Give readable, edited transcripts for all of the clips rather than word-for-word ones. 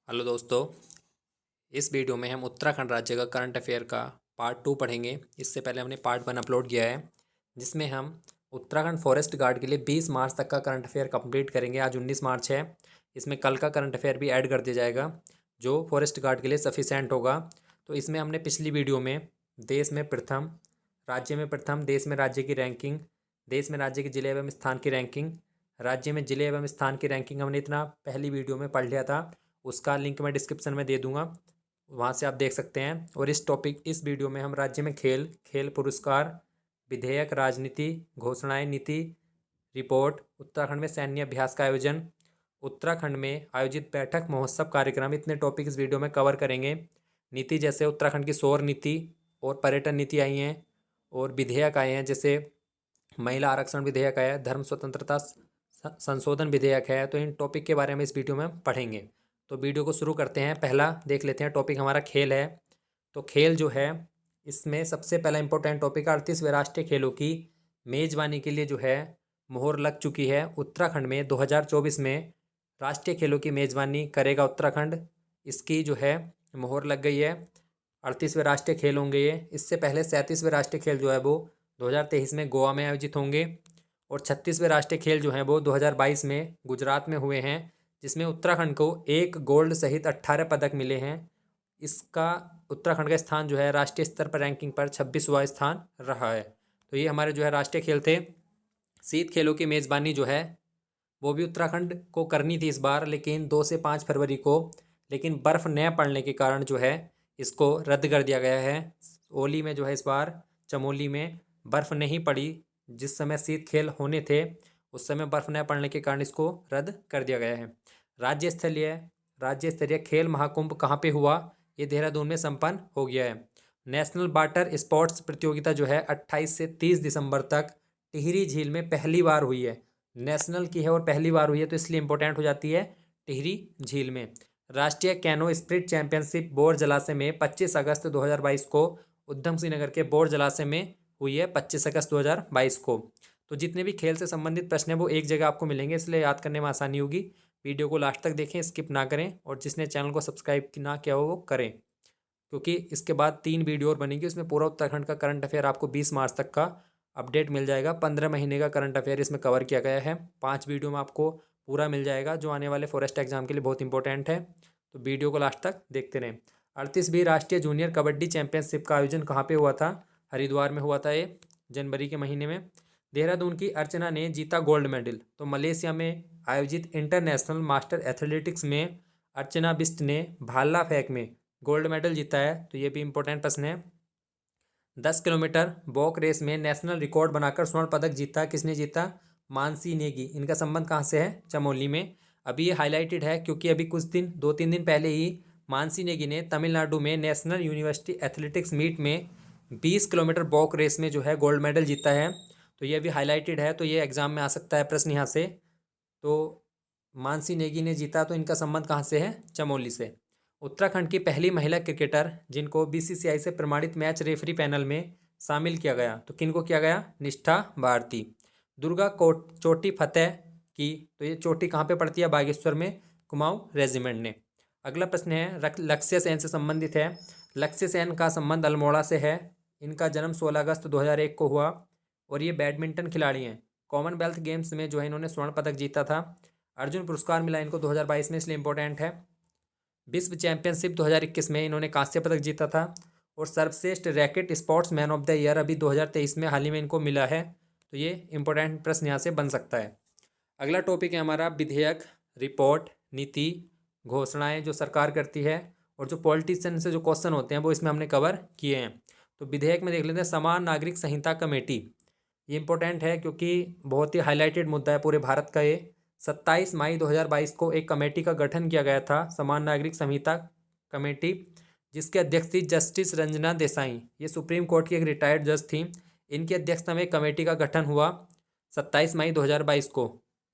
Hello दोस्तों। इस video में हम उत्तराखंड राज्य का करंट अफेयर का पार्ट 2 पढ़ेंगे। इससे पहले हमने पार्ट 1 अपलोड किया है जिसमें हम उत्तराखंड फॉरेस्ट गार्ड के लिए 20 मार्च तक का करंट अफेयर कंप्लीट करेंगे। आज 19 मार्च है। इसमें कल का करंट अफेयर भी ऐड कर दिया जाएगा जो फॉरेस्ट गार्ड के लिए सफिशेंट होगा। तो इसमें हमने पिछली वीडियो में देश में प्रथम, राज्य में प्रथम, देश में राज्य की रैंकिंग, देश में राज्य के जिले एवं स्थान की रैंकिंग, राज्य में जिले एवं स्थान की रैंकिंग हमने इतना पहली वीडियो में पढ़ लिया था। उसका लिंक मैं डिस्क्रिप्शन में दे दूंगा, वहाँ से आप देख सकते हैं। और इस वीडियो में हम राज्य में खेल पुरस्कार, विधेयक, राजनीति, घोषणाएं, नीति, रिपोर्ट, उत्तराखंड में सैन्य अभ्यास का आयोजन, उत्तराखंड में आयोजित बैठक, महोत्सव, कार्यक्रम, इतने टॉपिक इस वीडियो में कवर करेंगे। नीति जैसे उत्तराखंड की सौर नीति और पर्यटन नीति आई हैं, और विधेयक आए हैं जैसे महिला आरक्षण विधेयक आया है, धर्म स्वतंत्रता संशोधन विधेयक है। तो इन टॉपिक के बारे में इस वीडियो में पढ़ेंगे। तो वीडियो को शुरू करते हैं। पहला देख लेते हैं टॉपिक हमारा खेल है। तो खेल जो है इसमें सबसे पहला इंपॉर्टेंट टॉपिक 38वें राष्ट्रीय खेलों की मेज़बानी के लिए जो है मोहर लग चुकी है। उत्तराखंड में 2024 में राष्ट्रीय खेलों की मेज़बानी करेगा उत्तराखंड। इसकी जो है मोहर लग गई है। 38वें राष्ट्रीय खेल होंगे ये। इससे पहले 37वें राष्ट्रीय खेल जो है वो 2023 में गोवा में आयोजित होंगे, और 36वें राष्ट्रीय खेल जो हैं वो 2022 में गुजरात में हुए हैं, जिसमें उत्तराखंड को 1 गोल्ड सहित 18 पदक मिले हैं। इसका उत्तराखंड का स्थान जो है राष्ट्रीय स्तर पर रैंकिंग पर 26वां स्थान रहा है। तो ये हमारे जो है राष्ट्रीय खेल थे। शीत खेलों की मेज़बानी जो है वो भी उत्तराखंड को करनी थी इस बार, लेकिन 2 से 5 फरवरी को, लेकिन बर्फ़ न पड़ने के कारण जो है इसको रद्द कर दिया गया है। ओली में जो है इस बार चमोली में बर्फ़ नहीं पड़ी। जिस समय शीत खेल होने थे उस समय बर्फ़ न पड़ने के कारण इसको रद्द कर दिया गया है। राज्य स्तरीय खेल महाकुंभ कहाँ पे हुआ? ये देहरादून में संपन्न हो गया है। नेशनल वाटर स्पोर्ट्स प्रतियोगिता जो है 28 से 30 दिसंबर तक टिहरी झील में पहली बार हुई है। नेशनल की है और पहली बार हुई है, तो इसलिए इंपॉर्टेंट हो जाती है टिहरी झील में। राष्ट्रीय कैनो स्प्रिट चैंपियनशिप बोर जलाशय में 25 अगस्त 2022 को उधम सिंह नगर के बोर जलाशय में हुई है, 25 अगस्त 2022 को। तो जितने भी खेल से संबंधित प्रश्न हैं वो एक जगह आपको मिलेंगे, इसलिए याद करने में आसानी होगी। वीडियो को लास्ट तक देखें, स्किप ना करें, और जिसने चैनल को सब्सक्राइब ना किया हो वो करें, क्योंकि इसके बाद 3 वीडियो और बनेंगी। उसमें पूरा उत्तराखंड का करंट अफेयर आपको 20 मार्च तक का अपडेट मिल जाएगा। 15 महीने का करंट अफेयर इसमें कवर किया गया है। 5 वीडियो में आपको पूरा मिल जाएगा, जो आने वाले फॉरेस्ट एग्जाम के लिए बहुत इंपॉर्टेंट है। तो वीडियो को लास्ट तक देखते रहें। 38वीं राष्ट्रीय जूनियर कबड्डी चैंपियनशिप का आयोजन कहाँ पे हुआ था? हरिद्वार में हुआ था ये, जनवरी के महीने में। देहरादून की अर्चना ने जीता गोल्ड मेडल। तो मलेशिया में आयोजित इंटरनेशनल मास्टर एथलेटिक्स में अर्चना बिष्ट ने भाला फेंक में गोल्ड मेडल जीता है। तो ये भी इंपॉर्टेंट प्रश्न है। 10 किलोमीटर वॉक रेस में नेशनल रिकॉर्ड बनाकर स्वर्ण पदक जीता। किसने जीता? मानसी नेगी। इनका संबंध कहाँ से है? चमोली में। अभी ये हाईलाइटेड है क्योंकि अभी कुछ दिन 2-3 दिन पहले ही मानसी नेगी ने तमिलनाडु में नेशनल यूनिवर्सिटी एथलेटिक्स मीट में 20 किलोमीटर वॉक रेस में जो है गोल्ड मेडल जीता है। तो ये अभी हाईलाइटेड है, तो ये एग्जाम में आ सकता है प्रश्न यहाँ से। तो मानसी नेगी ने जीता, तो इनका संबंध कहाँ से है? चमोली से। उत्तराखंड की पहली महिला क्रिकेटर जिनको बीसीसीआई से प्रमाणित मैच रेफरी पैनल में शामिल किया गया, तो किनको किया गया? निष्ठा भारती। दुर्गा कोट चोटी फतेह की, तो ये चोटी कहाँ पे पड़ती है? बागेश्वर में, कुमाऊं रेजिमेंट ने। अगला प्रश्न है लक्ष्य सेन से संबंधित है। लक्ष्य सेन का संबंध अल्मोड़ा से है। इनका जन्म 16 अगस्त 2001 को हुआ, और ये बैडमिंटन खिलाड़ी हैं। कॉमनवेल्थ गेम्स में जो है इन्होंने स्वर्ण पदक जीता था। अर्जुन पुरस्कार मिला इनको 2022 में, इसलिए इंपॉर्टेंट है। विश्व चैंपियनशिप 2021 में इन्होंने कांस्य पदक जीता था। और सर्वश्रेष्ठ racket sports man of the year अभी 2023 में हाल ही में इनको मिला है। तो ये इंपॉर्टेंट प्रश्न यहाँ से बन सकता है। अगला टॉपिक है हमारा विधेयक, रिपोर्ट, नीति, घोषणाएं जो सरकार करती है, और जो पॉलिटिशियन से जो क्वेश्चन होते हैं वो इसमें हमने कवर किए हैं। तो विधेयक में देख लेते हैं समान नागरिक संहिता कमेटी। ये इंपॉर्टेंट है क्योंकि बहुत ही हाईलाइटेड मुद्दा है पूरे भारत का ये। 27 मई 2022 को एक कमेटी का गठन किया गया था, समान नागरिक संहिता कमेटी, जिसके अध्यक्ष थी जस्टिस रंजना देसाई। ये सुप्रीम कोर्ट की एक रिटायर्ड जज थी। इनकी अध्यक्षता में एक कमेटी का गठन हुआ 27 मई 2022 को।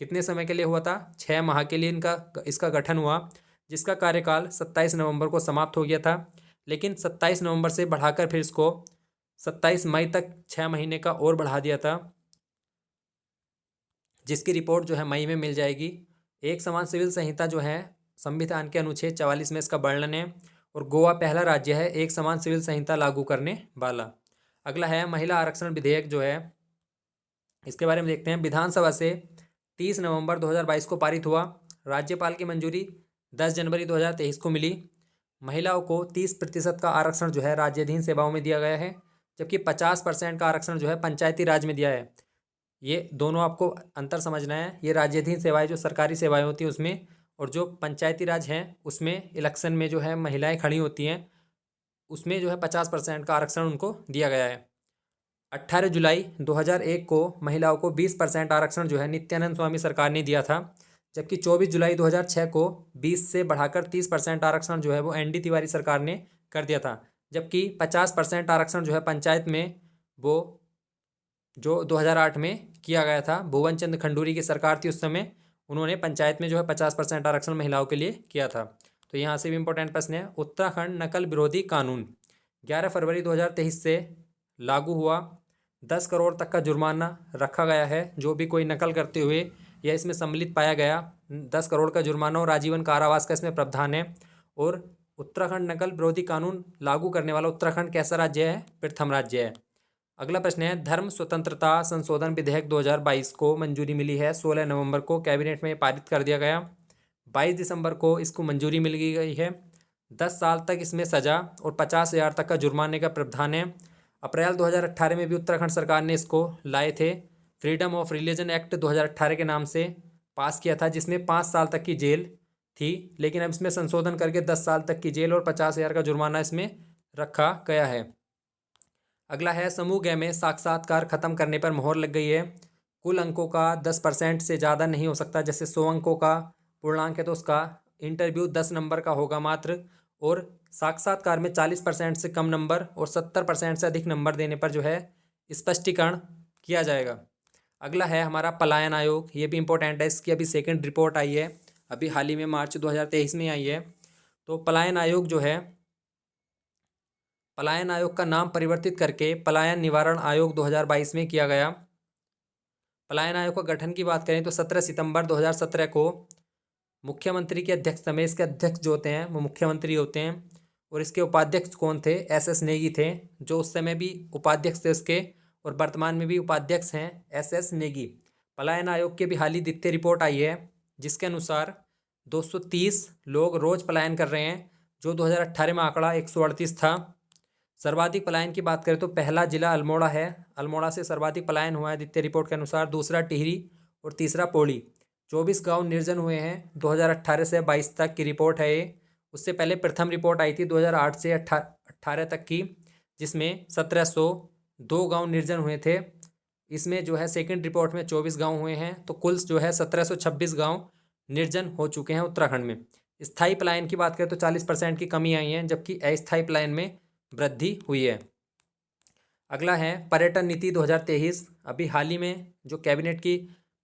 कितने समय के लिए हुआ था? 6 माह के लिए इसका गठन हुआ, जिसका कार्यकाल 27 नवंबर को समाप्त हो गया था। लेकिन 27 नवंबर से बढ़ाकर फिर इसको 27 मई तक 6 महीने का और बढ़ा दिया था, जिसकी रिपोर्ट जो है मई में मिल जाएगी। एक समान सिविल संहिता जो है संविधान के अनुच्छेद 44 में इसका वर्णन है। और गोवा पहला राज्य है एक समान सिविल संहिता लागू करने वाला। अगला है महिला आरक्षण विधेयक जो है, इसके बारे में देखते हैं। विधानसभा से 30 नवंबर 2022 को पारित हुआ। राज्यपाल की मंजूरी 10 जनवरी 2023 को मिली। महिलाओं को 30% का आरक्षण जो है राज्याधीन सेवाओं में दिया गया है, जबकि 50% का आरक्षण जो है पंचायती राज में दिया है। ये दोनों आपको अंतर समझना है। ये राज्याधीन सेवाएं जो सरकारी सेवाएं होती हैं उसमें, और जो पंचायती राज हैं उसमें इलेक्शन में जो है महिलाएं खड़ी होती हैं, उसमें जो है 50% का आरक्षण उनको दिया गया है। 18 जुलाई 2001 को महिलाओं को 20% आरक्षण जो है नित्यानंद स्वामी सरकार ने दिया था, जबकि 24 जुलाई 2006 को 20 से बढ़ाकर 30% आरक्षण जो है वो ND तिवारी सरकार ने कर दिया था। जबकि 50% आरक्षण जो है पंचायत में वो जो 2008 में किया गया था, भुवन चंद्र खंडूरी की सरकार थी उस समय, उन्होंने पंचायत में जो है 50% आरक्षण महिलाओं के लिए किया था। तो यहाँ से भी इंपॉर्टेंट प्रश्न है। उत्तराखंड नकल विरोधी कानून 11 फरवरी 2023 से लागू हुआ। 10 करोड़ तक का जुर्माना रखा गया है। जो भी कोई नकल करते हुए या इसमें सम्मिलित पाया गया, 10 करोड़ का जुर्माना और आजीवन कारावास का इसमें प्रावधान है। और उत्तराखंड नकल विरोधी कानून लागू करने वाला उत्तराखंड कैसा राज्य है? प्रथम राज्य है। अगला प्रश्न है, धर्म स्वतंत्रता संशोधन विधेयक 2022 को मंजूरी मिली है। 16 नवंबर को कैबिनेट में पारित कर दिया गया। 22 दिसंबर को इसको मंजूरी मिल गई है। 10 साल तक इसमें सजा और 50,000 तक का जुर्माने का प्रावधान है। अप्रैल 2018 में भी उत्तराखंड सरकार ने इसको लाए थे। फ्रीडम ऑफ रिलीजन एक्ट 2018 के नाम से पास किया था, जिसमें 5 साल तक की जेल थी, लेकिन अब इसमें संशोधन करके 10 साल तक की जेल और 50,000 का जुर्माना इसमें रखा गया है। अगला है, समूह ग में साक्षात्कार खत्म करने पर मोहर लग गई है। कुल अंकों का 10% से ज़्यादा नहीं हो सकता। जैसे 100 अंकों का पूर्णांक है तो उसका इंटरव्यू 10 नंबर का होगा मात्र। और साक्षात्कार में 40% से कम नंबर और 70% से अधिक नंबर देने पर जो है स्पष्टीकरण किया जाएगा। अगला है हमारा पलायन आयोग। ये भी इंपॉर्टेंट है। इसकी अभी सेकंड रिपोर्ट आई है, अभी हाल ही में मार्च 2023 में आई है। तो पलायन आयोग जो है, पलायन आयोग का नाम परिवर्तित करके पलायन निवारण आयोग 2022 में किया गया। पलायन आयोग का गठन की बात करें तो 17 सितंबर 2017 को मुख्यमंत्री की अध्यक्षता में, इसके अध्यक्ष जो होते हैं वो मुख्यमंत्री होते हैं। और इसके उपाध्यक्ष कौन थे? SS नेगी थे, जो उस समय भी उपाध्यक्ष थे इसके, और वर्तमान में भी उपाध्यक्ष हैं SS नेगी। पलायन आयोग की भी हाल ही द्वितीय रिपोर्ट आई है, जिसके अनुसार 230 लोग रोज पलायन कर रहे हैं, जो 2018 में आंकड़ा 138 था। सर्वाधिक पलायन की बात करें तो पहला जिला अल्मोड़ा है। अल्मोड़ा से सर्वाधिक पलायन हुआ है द्वितीय रिपोर्ट के अनुसार। दूसरा टिहरी और तीसरा पौड़ी। 24 गांव निर्जन हुए हैं 2018 से 22 तक की रिपोर्ट है ये। उससे पहले प्रथम रिपोर्ट आई थी 2008 से 18 तक की, जिसमें 1702 गांव निर्जन हुए थे। इसमें जो है सेकंड रिपोर्ट में 24 गांव हुए हैं, तो कुल जो है 1726 गांव निर्जन हो चुके हैं उत्तराखंड में। स्थायी पलायन की बात करें तो 40% की कमी आई है, जबकि अस्थायी पलायन में वृद्धि हुई है। अगला है पर्यटन नीति 2023। अभी हाल ही में जो कैबिनेट की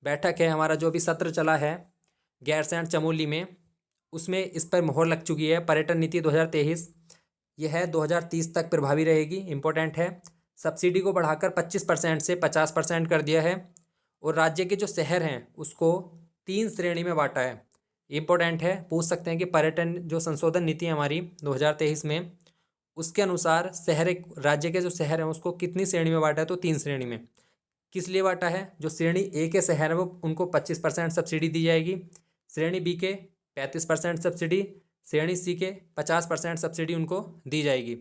बैठक है, हमारा जो अभी सत्र चला है गैरसैंण चमोली में, उसमें इस पर मोहर लग चुकी है। पर्यटन नीति 2023 यह है 2030 तक प्रभावी रहेगी। इंपॉर्टेंट है। सब्सिडी को बढ़ाकर 25% से 50% कर दिया है। और राज्य के जो शहर हैं उसको 3 श्रेणी में बांटा है। इंपॉर्टेंट है, पूछ सकते हैं कि पर्यटन जो संशोधन नीति है हमारी 2023 में, उसके अनुसार शहर, राज्य के जो शहर हैं उसको कितनी श्रेणी में बांटा है? तो 3 श्रेणी में। किस लिए बांटा है? जो श्रेणी ए के शहर है वो उनको 25% सब्सिडी दी जाएगी, श्रेणी बी के 35% सब्सिडी, श्रेणी सी के 50% सब्सिडी उनको दी जाएगी।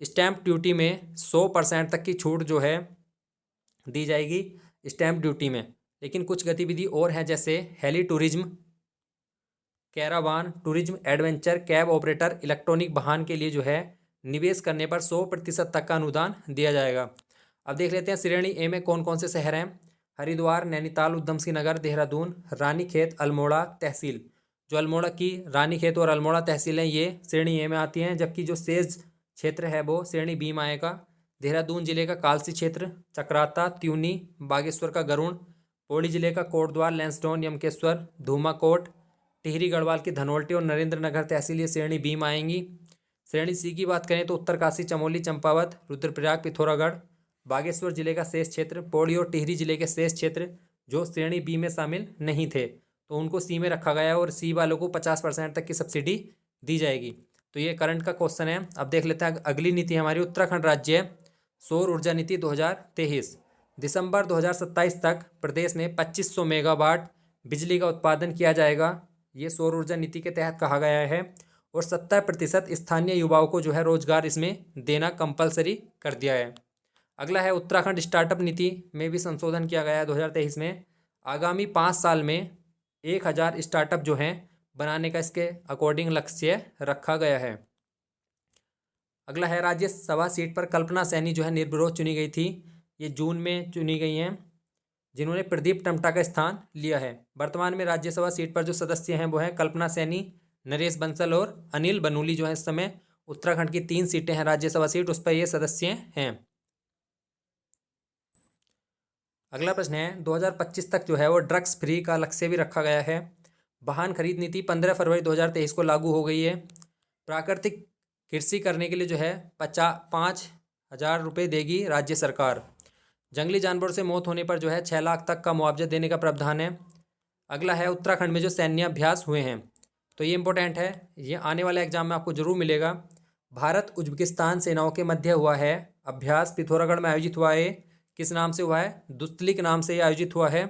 स्टैंप ड्यूटी में 100% तक की छूट जो है दी जाएगी स्टैंप ड्यूटी में। लेकिन कुछ गतिविधि और हैं, जैसे heli tourism, caravan tourism, adventure, cab operator, electronic वाहन के लिए जो है निवेश करने पर 100% तक का अनुदान दिया जाएगा। अब देख लेते हैं श्रेणी ए में कौन कौन से शहर हैं। हरिद्वार, नैनीताल, उधम सिंह नगर, देहरादून, रानीखेत, अल्मोड़ा तहसील। जो अल्मोड़ा की रानीखेत और अल्मोड़ा तहसील हैं ये श्रेणी ए में आती हैं, जबकि जो शेष क्षेत्र है वो श्रेणी बी में आएगा। देहरादून जिले का कालसी क्षेत्र, चक्राता, त्यूनी, बागेश्वर का गरुण, पौड़ी जिले का कोटद्वार, लैंसडौन, यमकेश्वर, धूमाकोट, टिहरी गढ़वाल की धनोल्टी और नरेंद्र नगर तहसील ये श्रेणी बी में आएंगी। श्रेणी सी की बात करें तो उत्तरकाशी, चमोली, चंपावत, रुद्रप्रयाग, पिथौरागढ़, बागेश्वर जिले का शेष क्षेत्र, पौड़ी और टिहरी जिले के शेष क्षेत्र जो श्रेणी बी में शामिल नहीं थे। तो उनको सी में रखा गया है और सी वालों को 50% तक की सब्सिडी दी जाएगी। तो ये करंट का क्वेश्चन है। अब देख लेते हैं अगली नीति हमारी उत्तराखंड राज्य सौर ऊर्जा नीति 2023। दिसंबर 2027 तक प्रदेश में 2500 मेगावाट बिजली का उत्पादन किया जाएगा, ये सौर ऊर्जा नीति के तहत कहा गया है। और 70% स्थानीय युवाओं को जो है रोजगार इसमें देना कंपलसरी कर दिया है। अगला है उत्तराखंड स्टार्टअप नीति में भी संशोधन किया गया है 2023 में। आगामी 5 साल में 1000 स्टार्टअप जो हैं बनाने का इसके अकॉर्डिंग लक्ष्य रखा गया है। अगला है राज्यसभा सीट पर कल्पना सैनी जो है निर्विरोध चुनी गई थी, ये जून में चुनी गई हैं, जिन्होंने प्रदीप टम्टा का स्थान लिया है। वर्तमान में राज्यसभा सीट पर जो सदस्य हैं वो हैं कल्पना सैनी, नरेश बंसल और अनिल बनूली जो है इस समय उत्तराखंड की 3 सीटें हैं राज्यसभा सीट, उस पर ये सदस्य हैं। अगला प्रश्न है 2025 तक जो है वो ड्रग्स फ्री का लक्ष्य भी रखा गया है। वाहन खरीद नीति 15 फरवरी 2023 को लागू हो गई है। प्राकृतिक कृषि करने के लिए जो है 5,000 रुपये देगी राज्य सरकार। जंगली जानवरों से मौत होने पर जो है 6 लाख तक का मुआवजा देने का प्रावधान है। अगला है उत्तराखंड में जो सैन्याभ्यास हुए हैं, तो ये इंपॉर्टेंट है, ये आने वाले एग्जाम में आपको जरूर मिलेगा। भारत उज्बेकिस्तान सेनाओं के मध्य हुआ है अभ्यास, पिथौरागढ़ में आयोजित हुआ है। किस नाम से हुआ है? दुस्तलिक नाम से ये आयोजित हुआ है।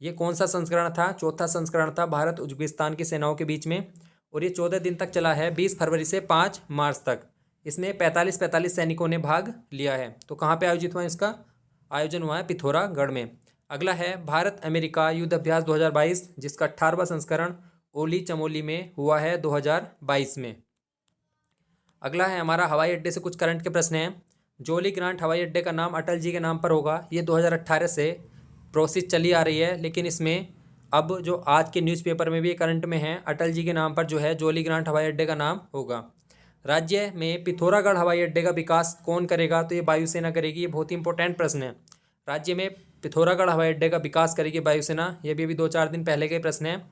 ये कौन सा संस्करण था? चौथा संस्करण था भारत उज्बेकिस्तान की सेनाओं के बीच में, और ये 14 दिन तक चला है, 20 फरवरी से 5 मार्च तक। इसमें 45 सैनिकों ने भाग लिया है। तो कहाँ पे आयोजित हुआ है? इसका आयोजन हुआ है पिथौरागढ़ में। अगला है भारत अमेरिका युद्ध अभ्यास 2022, जिसका 18वां संस्करण ओली चमोली में हुआ है 2022 में। अगला है हमारा हवाई अड्डे से कुछ करंट के प्रश्न हैं। जोली ग्रांट हवाई अड्डे का नाम अटल जी के नाम पर होगा, ये 2018 से प्रोसेस चली आ रही है, लेकिन इसमें अब जो आज के न्यूज़पेपर में भी करंट में है, अटल जी के नाम पर जो है जोली ग्रांट हवाई अड्डे का नाम होगा। राज्य में पिथौरागढ़ हवाई अड्डे का विकास कौन करेगा? तो ये वायुसेना करेगी। ये बहुत ही इंपॉर्टेंट प्रश्न है। राज्य में पिथौरागढ़ हवाई अड्डे का विकास करेगी वायुसेना, ये भी अभी 2-4 दिन पहले के प्रश्न है।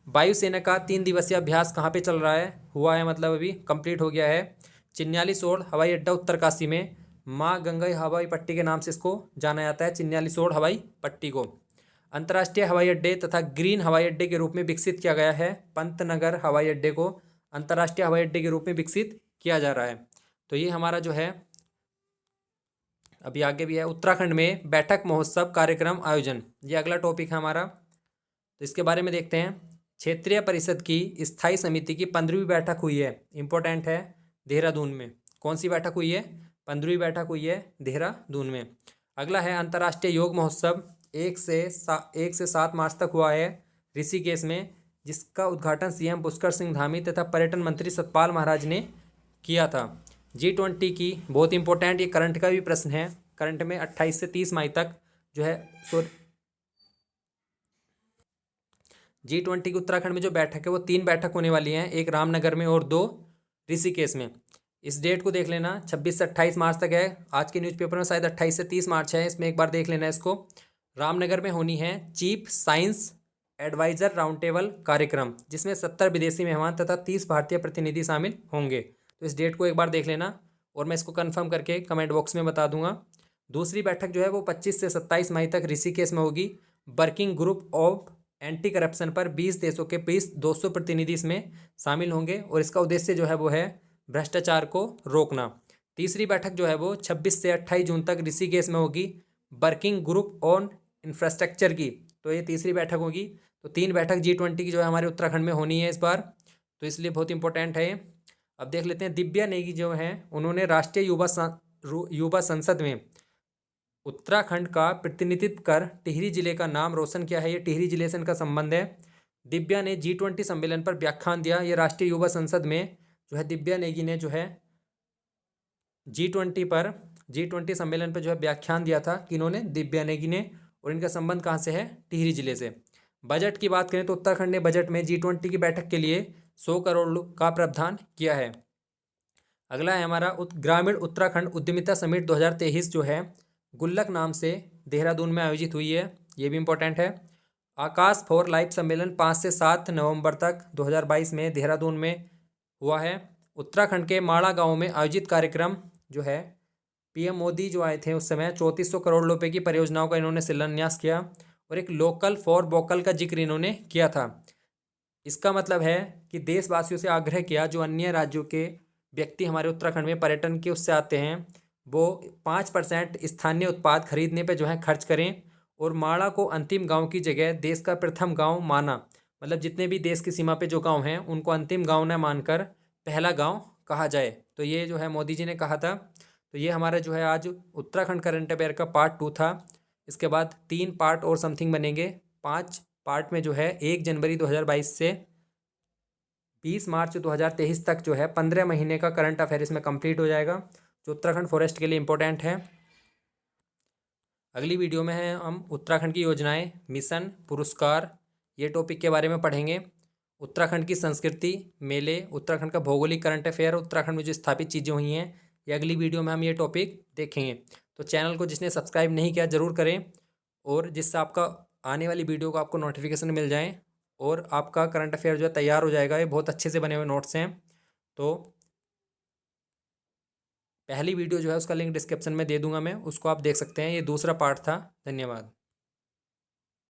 वायुसेना का 3 दिवसीय अभ्यास कहाँ पे चल रहा है? हुआ है, मतलब अभी कंप्लीट हो गया है। चिन्यालीसोड़ हवाई अड्डा उत्तरकाशी में, माँ गंगई हवाई पट्टी के नाम से इसको जाना जाता है, चिन्यालीसोड़ हवाई पट्टी को। अंतर्राष्ट्रीय हवाई अड्डे तथा ग्रीन हवाई अड्डे के रूप में विकसित किया गया है। पंतनगर हवाई अड्डे को अंतर्राष्ट्रीय हवाई अड्डे के रूप में विकसित किया जा रहा है। तो ये हमारा जो है अभी आगे भी है। उत्तराखंड में बैठक महोत्सव कार्यक्रम आयोजन, ये अगला टॉपिक है हमारा, तो इसके बारे में देखते हैं। क्षेत्रीय परिषद की स्थायी समिति की 15वीं बैठक हुई है, इंपॉर्टेंट है, देहरादून में। कौन सी बैठक हुई है? 15वीं बैठक हुई है देहरादून में। अगला है अंतर्राष्ट्रीय योग महोत्सव 1 से 7 मार्च तक हुआ है ऋषिकेश में, जिसका उद्घाटन सीएम पुष्कर सिंह धामी तथा पर्यटन मंत्री सतपाल महाराज ने किया था। G20 की बहुत इंपॉर्टेंट, ये करंट का भी प्रश्न है, करंट में 28 से 30 मई तक जो है G20 की उत्तराखंड में जो बैठक है वो 3 बैठक होने वाली हैं, एक रामनगर में और 2 ऋषिकेश में। इस डेट को देख लेना, 26 से 28 मार्च तक है। आज के न्यूज़पेपर में शायद 28 से 30 मार्च है, इसमें एक बार देख लेना इसको। रामनगर में होनी है chief science adviser round table कार्यक्रम, जिसमें 70 विदेशी मेहमान तथा 30 भारतीय प्रतिनिधि शामिल होंगे। तो इस डेट को एक बार देख लेना, और मैं इसको कंफर्म करके कमेंट बॉक्स में बता दूंगा। दूसरी बैठक जो है वो 25 से 27 मई तक ऋषिकेश में होगी। Working group of anti corruption पर 20 देशों के 200 प्रतिनिधि इसमें शामिल होंगे, और इसका उद्देश्य जो है वो है भ्रष्टाचार को रोकना। तीसरी बैठक जो है वो 26 से 28 जून तक ऋषिकेश में होगी, वर्किंग ग्रुप ऑन इंफ्रास्ट्रक्चर की। तो ये तीसरी बैठक होगी। तो 3 बैठक G20 की जो है हमारे उत्तराखंड में होनी है इस बार, तो इसलिए बहुत इंपॉर्टेंट है। अब देख लेते हैं दिव्या नेगी जो हैं, उन्होंने राष्ट्रीय युवा संसद में उत्तराखंड का प्रतिनिधित्व कर टिहरी जिले का नाम रोशन किया है। ये टिहरी जिले से इनका संबंध है। दिव्या ने G20 सम्मेलन पर व्याख्यान दिया। ये राष्ट्रीय युवा संसद में जो है दिव्या नेगी ने जो है G20 सम्मेलन पर जो है व्याख्यान दिया था। किन्होंने? दिव्या नेगी ने। और इनका संबंध कहाँ से है? टिहरी जिले से। बजट की बात करें तो उत्तराखंड ने बजट में G20 की बैठक के लिए 100 करोड़ का प्रावधान किया है। अगला है हमारा ग्रामीण उत्तराखंड उद्यमिता समिट 2023 जो है गुल्लक नाम से देहरादून में आयोजित हुई है, ये भी इंपॉर्टेंट है। आकाश फॉर लाइफ सम्मेलन 5 से 7 नवंबर तक 2022 में देहरादून में हुआ है। उत्तराखंड के माड़ा गांव में आयोजित कार्यक्रम जो है पीएम मोदी जो आए थे उस समय 3400 करोड़ रुपए की परियोजनाओं का इन्होंने शिलान्यास किया। और एक लोकल फॉर वोकल का जिक्र इन्होंने किया था। इसका मतलब है कि देशवासियों से आग्रह किया, जो अन्य राज्यों के व्यक्ति हमारे उत्तराखंड में पर्यटन के उससे आते हैं वो 5% स्थानीय उत्पाद खरीदने पे जो है खर्च करें, और माड़ा को अंतिम गांव की जगह देश का प्रथम गांव माना, मतलब जितने भी देश की सीमा पे जो गांव हैं उनको अंतिम गांव न मानकर पहला गांव कहा जाए। तो ये जो है मोदी जी ने कहा था। तो ये हमारा जो है आज उत्तराखंड करंट अफेयर का पार्ट 2 था। इसके बाद 3 पार्ट और समथिंग बनेंगे। 5 पार्ट में जो है 1 जनवरी 2022 से 20 मार्च 2023 तक जो है 15 महीने का करंट अफेयर इसमें कंप्लीट हो जाएगा, जो उत्तराखंड फॉरेस्ट के लिए इंपॉर्टेंट है। अगली वीडियो में है हम उत्तराखंड की योजनाएं, मिशन, पुरस्कार, ये टॉपिक के बारे में पढ़ेंगे। उत्तराखंड की संस्कृति, मेले, उत्तराखंड का भौगोलिक करंट अफेयर, उत्तराखंड में जो स्थापित चीज़ें हुई हैं, ये अगली वीडियो में हम ये टॉपिक देखेंगे। तो चैनल को जिसने सब्सक्राइब नहीं किया ज़रूर करें, और जिससे आपका आने वाली वीडियो को आपको नोटिफिकेशन मिल जाए, और आपका करंट अफेयर जो है तैयार हो जाएगा। ये बहुत अच्छे से बने हुए नोट्स हैं। तो पहली वीडियो जो है उसका लिंक डिस्क्रिप्शन में दे दूंगा मैं, उसको आप देख सकते हैं। ये दूसरा पार्ट था। धन्यवाद।